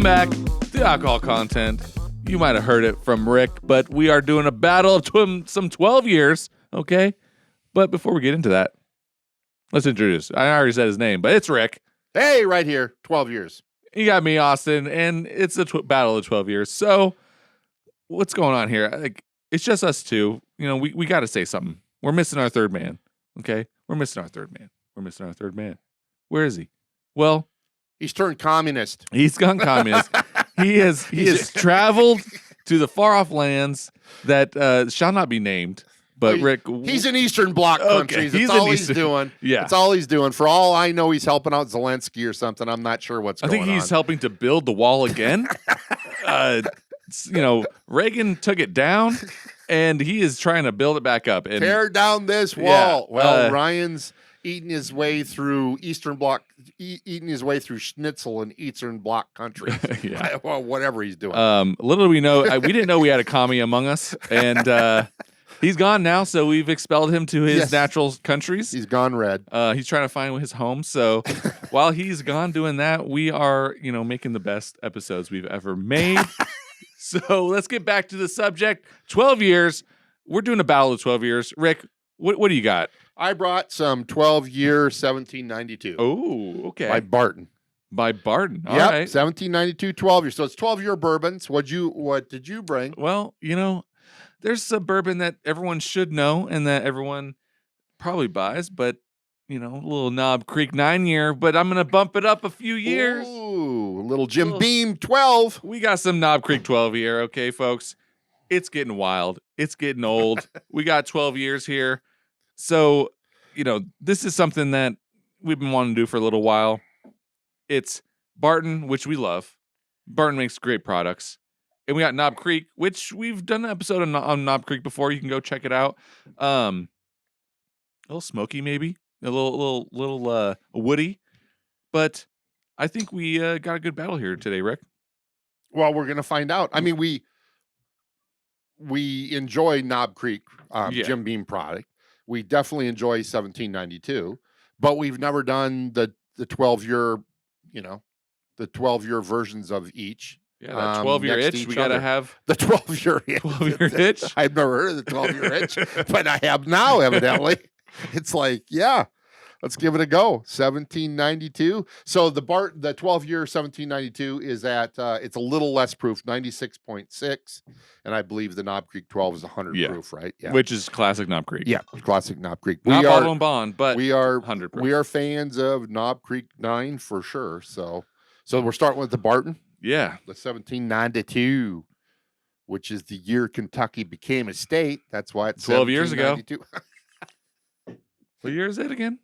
back to Alcohol Content. You might have heard it from Rick, but we are doing a battle of some 12 years, okay? But before we get into that, let's introduce. I already said his name, but it's Rick. Hey, right here, 12 years. You got me, Austin, and it's a battle of 12 years. So what's going on here? Like, it's just us two. You know, we got to say something. We're missing our third man, okay? We're missing our third man. Where is he? Well, he's turned communist. He's gone communist. He has traveled to the far off lands that shall not be named. But Rick, he's in Eastern Bloc countries. Okay, That's all he's doing. Yeah, that's all he's doing. For all I know, he's helping out Zelensky or something. I'm not sure what's going on. I think he's helping to build the wall again. Reagan took it down, and he is trying to build it back up. And tear down this wall. Yeah, well, Ryan's eating his way through Eastern Bloc, eating his way through schnitzel in Eastern Bloc countries. Yeah. Well, whatever he's doing. Little do we know, we didn't know we had a commie among us, and he's gone now. So we've expelled him to his natural countries. He's gone red. He's trying to find his home. So while he's gone doing that, we are, making the best episodes we've ever made. So let's get back to the subject. 12 years. We're doing a battle of 12 years. Rick, what do you got? I brought some 12-year 1792. Oh, okay. By Barton. All right. 1792, 12 years. So it's 12-year bourbons. What did you bring? Well, there's a bourbon that everyone should know and that everyone probably buys, but a little Knob Creek 9-year, but I'm going to bump it up a few years. Ooh, little Jim Beam 12. We got some Knob Creek 12-year, okay, folks? It's getting wild. It's getting old. We got 12 years here. So, this is something that we've been wanting to do for a little while. It's Barton, which we love. Barton makes great products. And we got Knob Creek, which we've done an episode on Knob Creek before. You can go check it out. A little smoky, maybe. A little woody. But I think we got a good battle here today, Rick. Well, we're going to find out. I mean, we enjoy Knob Creek Jim Beam product. We definitely enjoy 1792, but we've never done the 12-year, the 12-year versions of each. Yeah, that 12-year itch. We got to have the 12-year 12-year itch. I've never heard of the 12-year itch, but I have now, evidently. It's like, let's give it a go. 1792. So the 12-year 1792 is at it's a little less proof, 96.6, and I believe the Knob Creek 12 is 100 proof, right? Yeah, which is classic Knob Creek. Yeah, classic Knob Creek. Not bottle and bond, but we are 100 proof. We are fans of Knob Creek 9 for sure. So we're starting with the Barton. Yeah, the 1792, which is the year Kentucky became a state. That's why it's 12 years ago. What year is it again?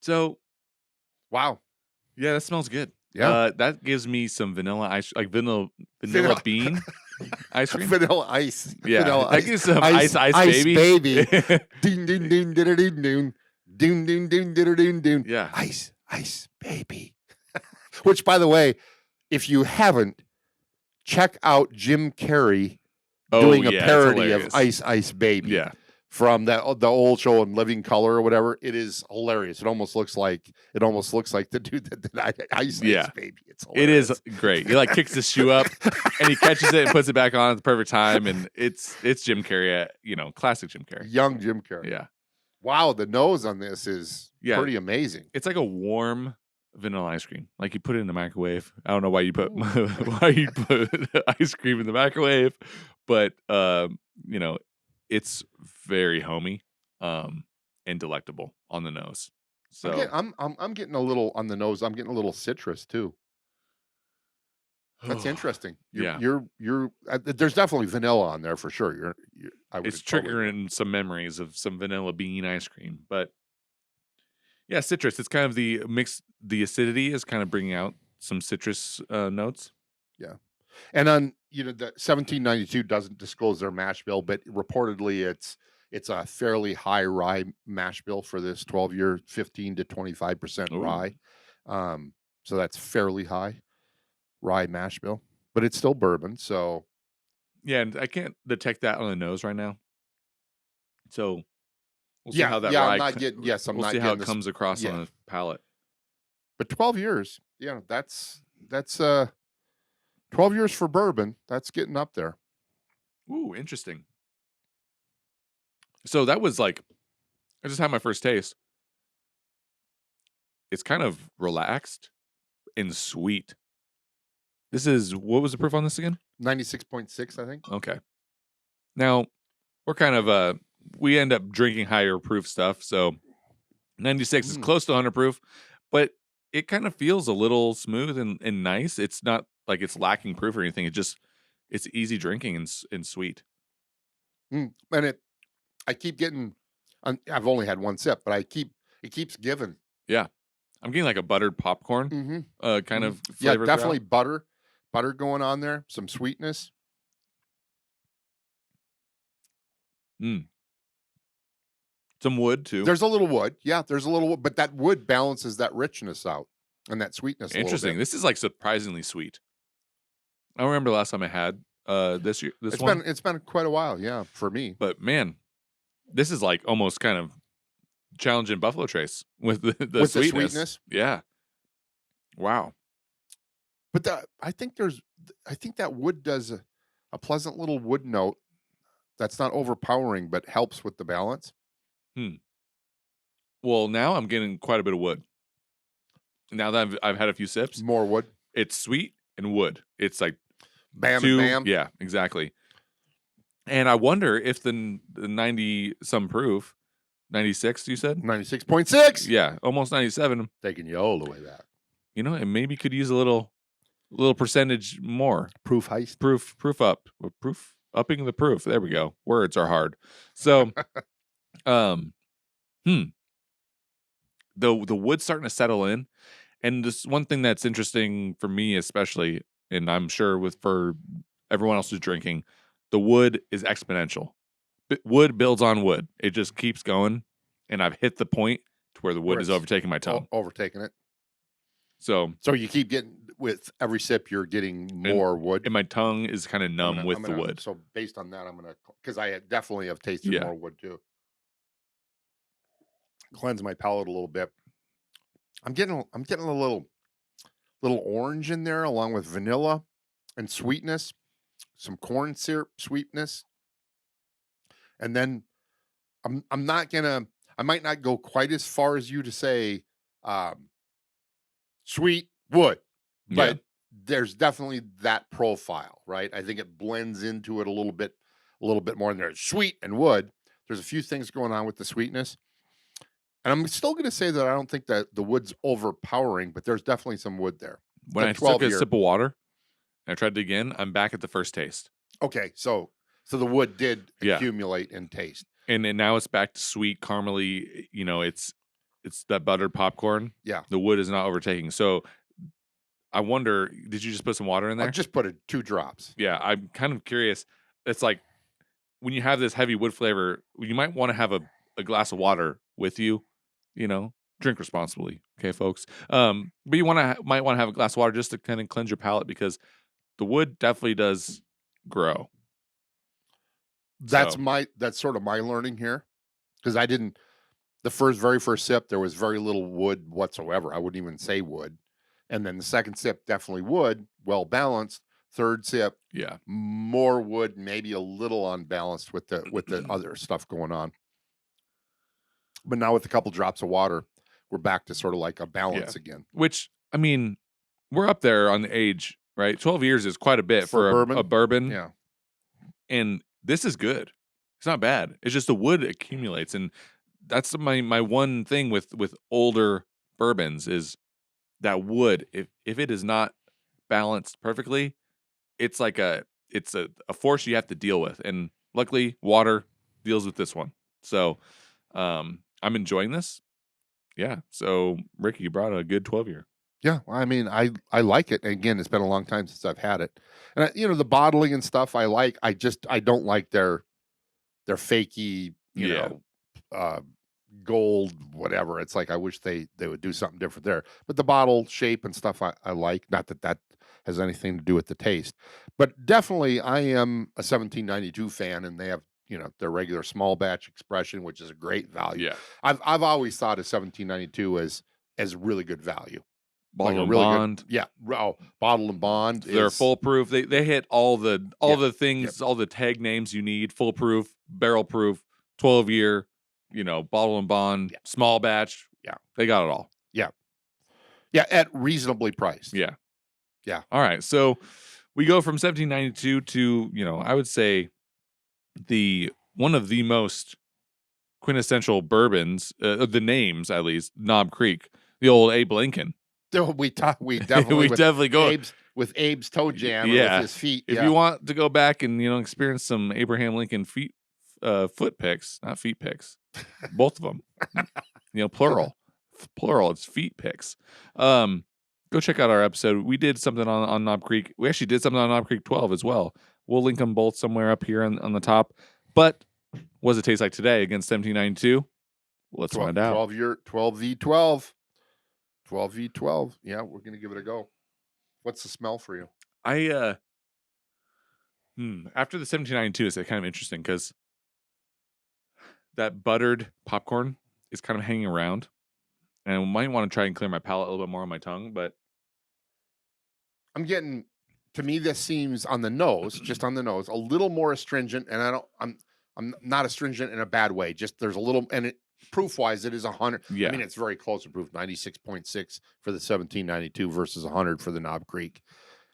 So, wow. Yeah, that smells good. Yeah. That gives me some vanilla ice, like vanilla bean ice cream. Vanilla ice. Yeah. Vanilla that gives some ice baby. Baby. Ding, ding, ding, ding, ding, ding. Ding, ding, ding, ding, ding, ding. Yeah. Ice baby. Which, by the way, if you haven't, check out Jim Carrey doing a parody of Ice Baby. Yeah. From the old show in Living Color or whatever. It is hilarious. It almost looks like the dude that did Ice Baby. It's hilarious. It is great. He kicks his shoe up and he catches it and puts it back on at the perfect time. And it's Jim Carrey, classic Jim Carrey. Young Jim Carrey. Yeah. Wow, the nose on this is pretty amazing. It's like a warm vanilla ice cream. Like you put it in the microwave. I don't know why you put ice cream in the microwave, but it's very homey and delectable on the nose. So I'm getting a little on the nose. I'm getting a little citrus too. That's interesting. You're there's definitely vanilla on there for sure. It's triggering some memories of some vanilla bean ice cream, but yeah, citrus. It's kind of the the acidity is kind of bringing out some citrus notes. Yeah. And on the 1792 doesn't disclose their mash bill, but reportedly it's a fairly high rye mash bill for this 12-year, 15 to 25% rye. So that's fairly high rye mash bill, but it's still bourbon. So yeah, and I can't detect that on the nose right now. So we'll see how that rye. I'm we'll not see getting how it comes across on the palate. But 12 years, that's that's 12 years for bourbon. That's getting up there. Ooh, interesting. So that was like, I just had my first taste. It's kind of relaxed and sweet. This is, what was the proof on this again? 96.6, I think. Okay. Now, we're kind of, we end up drinking higher proof stuff. So 96 is close to 100 proof, but it kind of feels a little smooth and nice. It's not like it's lacking proof or anything. It's easy drinking and sweet. And I keep getting, I've only had one sip, but it keeps giving. Yeah. I'm getting like a buttered popcorn kind of flavor. Yeah, definitely butter going on there. Some sweetness. Some wood too. There's a little wood. Yeah, there's a little wood, but that wood balances that richness out and that sweetness. Interesting. This is like surprisingly sweet. I don't remember the last time I had this year. It's been quite a while, yeah, for me. But man, this is like almost kind of challenging Buffalo Trace with the sweetness. Yeah. Wow. But I think that wood does a pleasant little wood note that's not overpowering, but helps with the balance. Well, now I'm getting quite a bit of wood. Now that I've had a few sips, more wood. It's sweet and wood. It's like bam and bam. Yeah, exactly. And I wonder if the 90 some proof, 96, you said? 96.6. Yeah, almost 97. Taking you all the way back. You know, and maybe could use a little percentage more. Proof heist. Proof up. Proof upping the proof. There we go. Words are hard. So the wood's starting to settle in. And this one thing that's interesting for me especially, and I'm sure for everyone else who's drinking, the wood is exponential. Wood builds on wood. It just keeps going. And I've hit the point to where the wood is overtaking my tongue. Overtaking it. So you keep getting, with every sip, you're getting more wood. And my tongue is kind of numb with the wood. So based on that, because I definitely have tasted more wood too. Cleanse my palate a little bit. I'm getting a little orange in there, along with vanilla and sweetness, some corn syrup sweetness, and then I might not go quite as far as you to say sweet wood, but there's definitely that profile, right? I think it blends into it a little bit more. And there's sweet and wood. There's a few things going on with the sweetness. And I'm still going to say that I don't think that the wood's overpowering, but there's definitely some wood there. When I took a sip of water and I tried it again, I'm back at the first taste. Okay, so the wood did accumulate in taste. And now it's back to sweet, caramely, it's that buttered popcorn. Yeah. The wood is not overtaking. So I wonder, did you just put some water in there? I just put 2 drops. Yeah, I'm kind of curious. It's like when you have this heavy wood flavor, you might want to have a glass of water with you. Drink responsibly, okay, folks. But you might want to have a glass of water just to kind of cleanse your palate, because the wood definitely does grow. That's sort of my learning here, because I didn't. The very first sip, there was very little wood whatsoever. I wouldn't even say wood. And then the second sip, definitely wood, well balanced. Third sip, more wood, maybe a little unbalanced with the other stuff going on. But now with a couple drops of water, we're back to sort of like a balance again. Which, I mean, we're up there on the age, right? 12 years is quite a bit for a bourbon. Yeah. And this is good. It's not bad. It's just the wood accumulates. And that's my one thing with older bourbons is that wood, if it is not balanced perfectly, it's like it's a force you have to deal with. And luckily, water deals with this one. So I'm enjoying this. Yeah. So Ricky, you brought a good 12-year. Yeah, I mean, I like it. Again, it's been a long time since I've had it, and the bottling and stuff I like. I don't like their fakey, gold whatever. It's like I wish they would do something different there. But the bottle shape and stuff I like. Not that has anything to do with the taste, but definitely I am a 1792 fan, and they have their regular small batch expression, which is a great value. Yeah, I've always thought of 1792 as really good value. Bottle a and really bond. good, bottle and bond. They're is, foolproof. They hit all the things, Yep. all the tag names you need. Foolproof, barrel proof, 12-year, bottle and bond, small batch. Yeah. They got it all. Yeah, at reasonably priced. Yeah. Yeah. All right. So we go from 1792 to, I would say one of the most quintessential bourbons, the names at least, Knob Creek, the old Abe Lincoln. We definitely definitely go with Abe's toe jam or Yeah. with his feet. If you want to go back and experience some Abraham Lincoln foot picks, not feet picks, both of them, plural, it's feet picks. Go check out our episode. We did something on Knob Creek. We actually did something on Knob Creek 12 as well. We'll link them both somewhere up here on the top. But what does it taste like today against 1792? Let's find out. 12v12. 12v12. Yeah, we're going to give it a go. What's the smell for you? After the 1792 is kind of interesting because that buttered popcorn is kind of hanging around, and I might want to try and clear my palate a little bit more on my tongue. But to me, this seems on the nose, just on the nose, a little more astringent, and I'm not astringent in a bad way. Just there's a little, and proof wise, it is 100. Yeah. I mean, it's very close to proof, 96.6 for the 1792 versus 100 for the Knob Creek.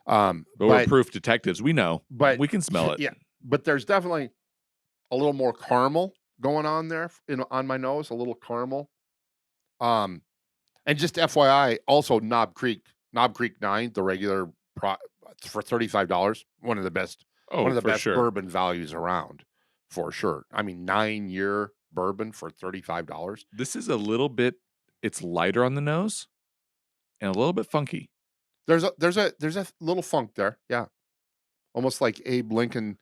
But we're proof detectives. We know, but we can smell it. Yeah, but there's definitely a little more caramel going on there on my nose, a little caramel. And just FYI, also Knob Creek 9, the regular for $35, one of the best bourbon values around, for sure. I mean, 9-year bourbon for $35. This is a little bit, it's lighter on the nose and a little bit funky. There's a little funk there, yeah. Almost like Abe Lincoln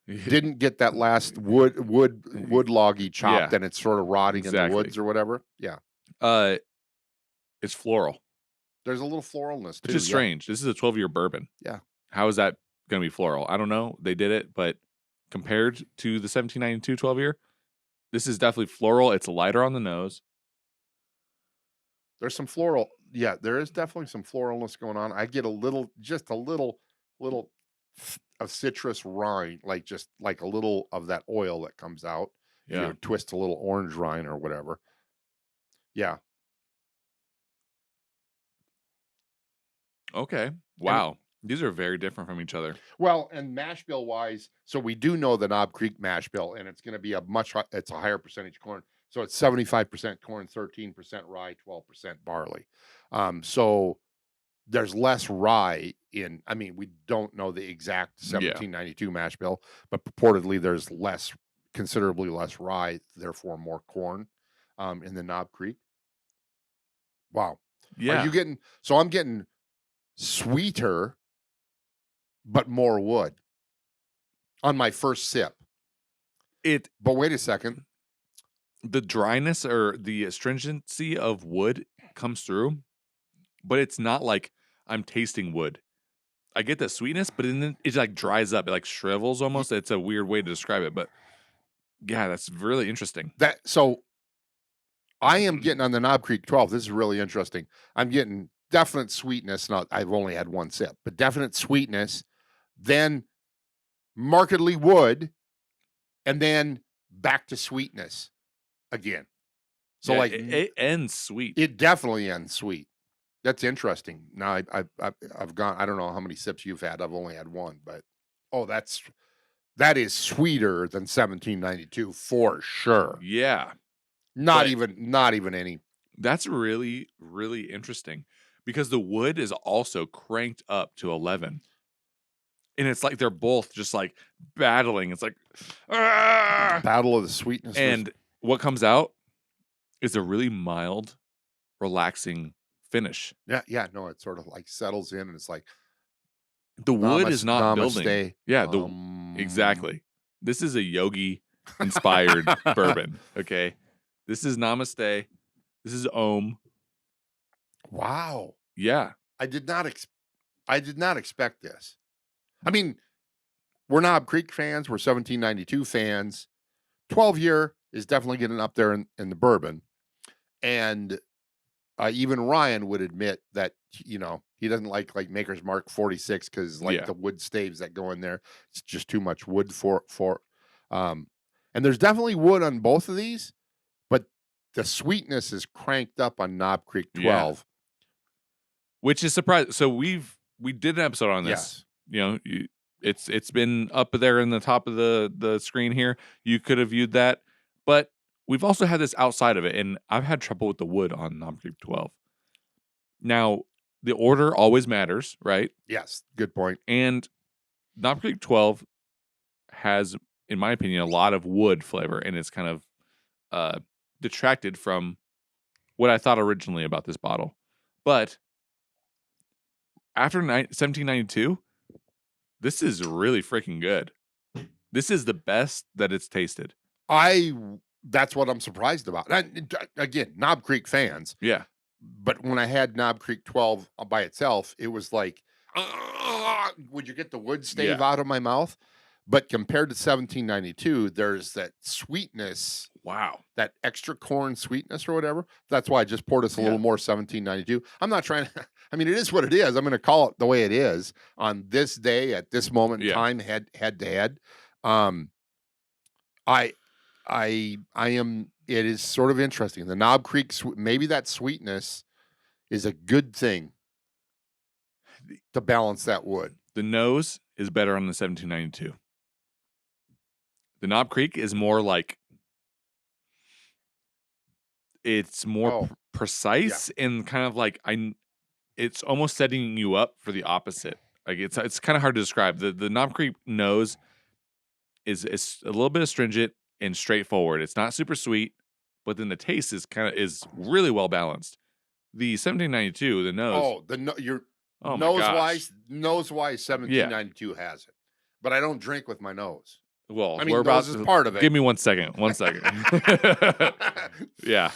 didn't get that last wood loggy chopped, and it's sort of rotting in the woods or whatever. Yeah. It's floral. There's a little floralness too. Which is strange. This is a 12-year bourbon. Yeah. How is that going to be floral? I don't know. They did it, but compared to the 1792 12-year, this is definitely floral. It's lighter on the nose. There's some floral. Yeah, there is definitely some floralness going on. I get just a little of citrus rind, just like a little of that oil that comes out. Yeah. You twist a little orange rind or whatever. Yeah. Okay. Wow. These are very different from each other. Well, and mash bill wise, so we do know the Knob Creek mash bill, and it's going to be it's a higher percentage corn. So it's 75% corn, 13% rye, 12% barley. So there's less rye in, I mean, we don't know the exact 1792 mash bill, but purportedly there's considerably less rye, therefore more corn in the Knob Creek. Wow. Yeah. I'm getting sweeter, but more wood on my first sip. But wait a second. The dryness or the astringency of wood comes through, but it's not like I'm tasting wood. I get the sweetness, but then it like dries up. It like shrivels almost. It's a weird way to describe it, but yeah, that's really interesting. So I am getting on the Knob Creek 12. This is really interesting. I'm getting definite sweetness. Now, I've only had one sip, but definite sweetness, then markedly wood, and then back to sweetness again. So it ends sweet. It definitely ends sweet. That's interesting. Now I've gone. I don't know how many sips you've had. I've only had one, but that is sweeter than 1792 for sure. Yeah, not even any. That's really, really interesting because the wood is also cranked up to 11, and it's like they're both just like battling. It's like battle of the sweetness. And what comes out is a really mild, relaxing finish. Yeah. No, it sort of like settles in, and it's like the wood is not namaste. building. Yeah, exactly. This is a yogi inspired bourbon. Okay, this is namaste. This is Om. Wow. Yeah, I did not expect this. I mean, we're Knob Creek fans. We're 1792 fans. 12-year is definitely getting up there in the bourbon. And even Ryan would admit that, he doesn't like Maker's Mark 46 because Yeah. the wood staves that go in there, it's just too much wood um, and there's definitely wood on both of these, but the sweetness is cranked up on Knob Creek Yeah. 12. Which is surprising. So we did an episode on this. Yes. It's been up there in the top of the screen here. You could have viewed that, but we've also had this outside of it, and I've had trouble with the wood on Knob Creek 12. Now, the order always matters, right? Yes, good point. And Knob Creek 12 has, in my opinion, a lot of wood flavor, and it's kind of detracted from what I thought originally about this bottle. But after 1792, this is really freaking good. This is the best that it's tasted. That's what I'm surprised about. Again, Knob Creek fans. Yeah. But when I had Knob Creek 12 by itself, it was like, would you get the wood stave out of my mouth? But compared to 1792, there's that sweetness. Wow. That extra corn sweetness or whatever. That's why I just poured us a little more 1792. I'm not trying to, it is what it is. I'm going to call it the way it is on this day at this moment in time, head to head. It is sort of interesting. The Knob Creek, maybe that sweetness is a good thing to balance that wood. The nose is better on the 1792. The Knob Creek is more like, it's more precise and kind of like, it's almost setting you up for the opposite. Like it's kind of hard to describe. The Knob Creek nose is a little bit astringent and straightforward. It's not super sweet, but then the taste is really well balanced. The 1792, the nose. Nose wise 1792 has it. But I don't drink with my nose. Well, we're about to, part of it. Give me 1 second. 1 second. Yeah.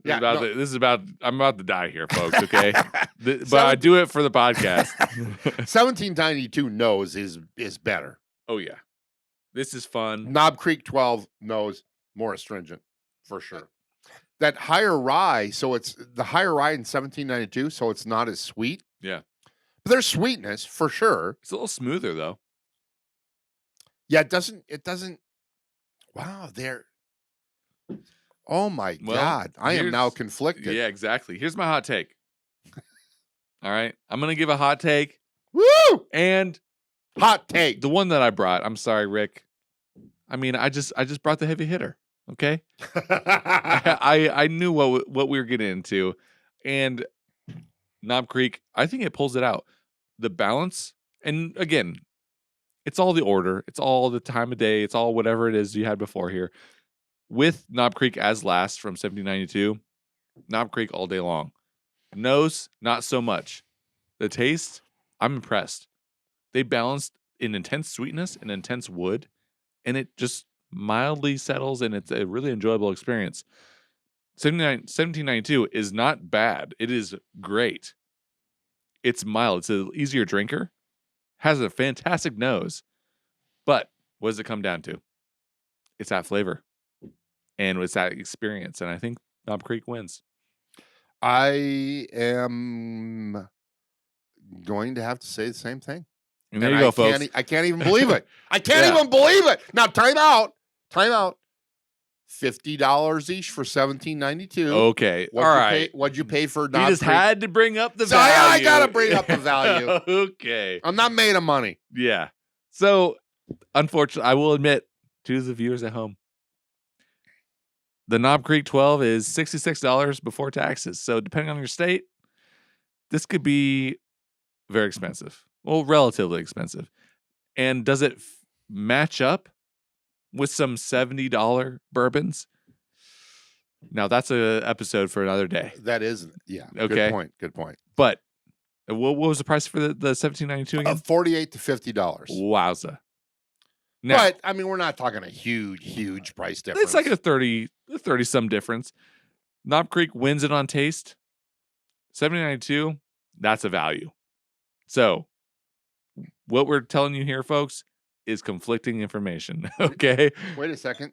I'm about to die here, folks, okay? But I do it for the podcast. 1792 nose is better. Oh, yeah. This is fun. Knob Creek 12 nose, more astringent, for sure. That higher rye, so it's the higher rye in 1792, so it's not as sweet. Yeah. But there's sweetness, for sure. It's a little smoother, though. Yeah, it doesn't. Wow, oh my God. I am now conflicted. Yeah, exactly. Here's my hot take. All right. I'm going to give a hot take. Woo! And hot take. The one that I brought. I'm sorry, Rick. I just brought the heavy hitter. Okay. I knew what we were getting into. And Knob Creek, I think it pulls it out. The balance, and again, it's all the order. It's all the time of day. It's all whatever it is you had before here. With Knob Creek as last from 1792, Knob Creek all day long. Nose, not so much. The taste, I'm impressed. They balanced an intense sweetness and intense wood, and it just mildly settles, and it's a really enjoyable experience. 1792 is not bad. It is great. It's mild. It's an easier drinker. Has a fantastic nose. But what does it come down to? It's that flavor. And it's that experience. And I think Knob Creek wins. I am going to have to say the same thing. And there you go, folks. I can't even believe it. I can't even believe it. Now, time out. $50 each for 1792. Okay. All right. What'd you pay for Knob You just Creek? had to bring up the value. I got to bring up the value. Okay. I'm not made of money. Yeah. So, unfortunately, I will admit to the viewers at home, the Knob Creek 12 is $66 before taxes. So, depending on your state, this could be very expensive. Well, relatively expensive. And does it match up with some $70 bourbons? Now, that's an episode for another day. That is, yeah. Okay. Good point. But what was the price for the 1792 again? $48 to $50. Wowza. Now, but, we're not talking a huge price difference. It's like a 30 some difference. Knob Creek wins it on taste. 1792, that's a value. So, what we're telling you here, folks, is conflicting information. Okay. Wait a second.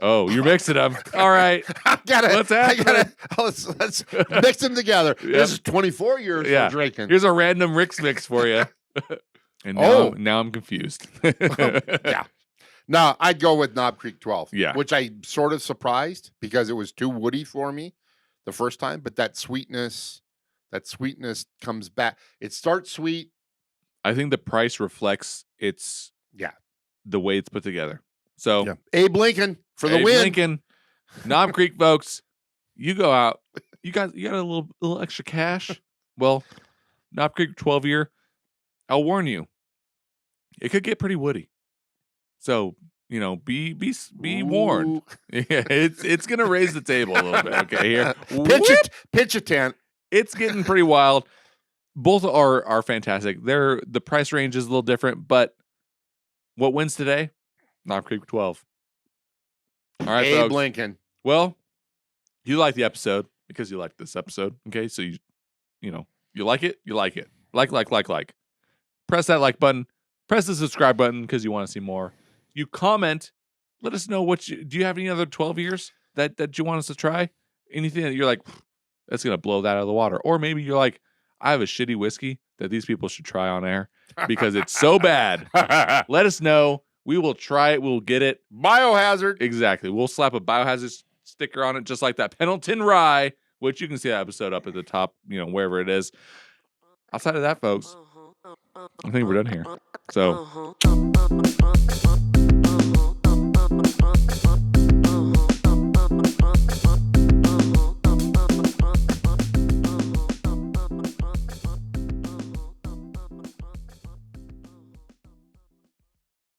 Oh, you're mixing them. All right. What's happening? Let's mix them together. Yep. This is 24 years Yeah. for drinking. Here's a random Rick's mix for you. And now I'm confused. Yeah. No, I'd go with Knob Creek 12. Yeah. Which I sort of surprised because it was too woody for me the first time, but that sweetness comes back. It starts sweet. I think the price reflects the way it's put together. So Yeah. Abe Lincoln for the Abe win. Lincoln, Knob Creek folks, you go out. You got a little extra cash. Well, Knob Creek 12-year. I'll warn you, it could get pretty woody. So be warned. Yeah, it's gonna raise the table a little bit. Okay, here, pitch a tent. It's getting pretty wild. Both are fantastic. The price range is a little different, but what wins today? Knob Creek 12. All right, Abe folks. Lincoln. Well, you like the episode because you like this episode. Okay, so you like it. You like it. Like. Press that like button. Press the subscribe button because you want to see more. You comment. Let us know do you have any other 12 years that you want us to try? Anything that you're like, that's gonna blow that out of the water, or maybe you're like, I have a shitty whiskey that these people should try on air because it's so bad. Let us know. We will try it. We'll get it. Biohazard. Exactly. We'll slap a biohazard sticker on it, just like that Pendleton Rye, which you can see that episode up at the top, wherever it is. Outside of that, folks, I think we're done here. So.